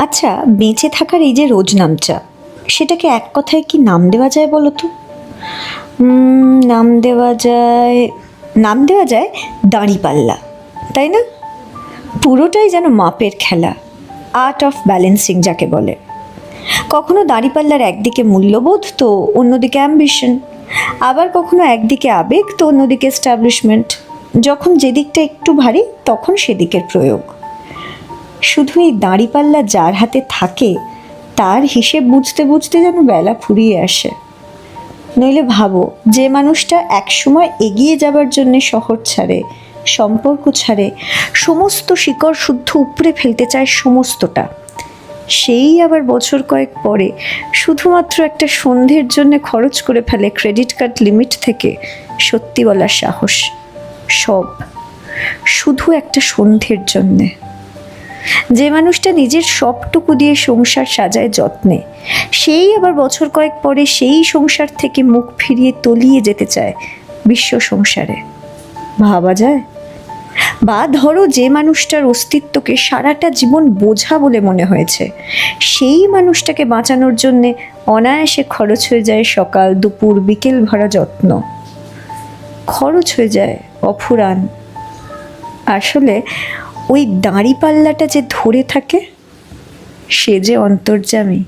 আচ্ছা, বেঁচে থাকার এই যে রোজ নামচা, সেটাকে এক কথায় কি নাম দেওয়া যায় বলো তো? নাম দেওয়া যায়, দাঁড়িপাল্লা, তাই না? পুরোটাই যেন মাপের খেলা, আর্ট অফ ব্যালেন্সিং যাকে বলে। কখনো দাঁড়িপাল্লার একদিকে মূল্যবোধ তো অন্যদিকে অ্যাম্বিশন, আবার কখনো একদিকে আবেগ তো অন্যদিকে এস্টাবলিশমেন্ট। যখন যেদিকটা একটু ভারী তখন সেদিকের প্রয়োগ। শুধু এই দাঁড়িপাল্লা যার হাতে থাকে তার হিসেব বুঝতে বুঝতে যেন বেলা ফুরিয়ে আসে। নইলে ভাবো, যে মানুষটা একসময় এগিয়ে যাবার জন্যে শহর ছাড়ে, সম্পর্ক ছাড়ে, সমস্ত শিকড় শুদ্ধ উপড়ে ফেলতে চায় সমস্তটা, সেই আবার বছর কয়েক পরে শুধুমাত্র একটা সন্ধ্যের জন্য খরচ করে ফেলে ক্রেডিট কার্ড লিমিট থেকে সত্যি বলার সাহস। সব শুধু একটা সন্ধ্যের জন্যে। যে মানুষটা নিজের সবটুকু দিয়ে সংসার সাজায় যত্নে, সেই আবার বছর কয়েক পরে সেই সংসার থেকে মুখ ফিরিয়ে তলিয়ে যেতে চায় বিশ্ব সংসারে। ভাবা যায়? বা ধরো, যে মানুষটার অস্তিত্বকে সারাটা জীবন বোঝা বলে মনে হয়েছে, সেই মানুষটাকে বাঁচানোর জন্যে অনায়াসে খরচ হয়ে যায় সকাল দুপুর বিকেল ভরা যত্ন, খরচ হয়ে যায় অফুরান। আসলে ওই দাঁড়িপাল্লাটা যে ধরে থাকে সে যে অন্তর্যামী।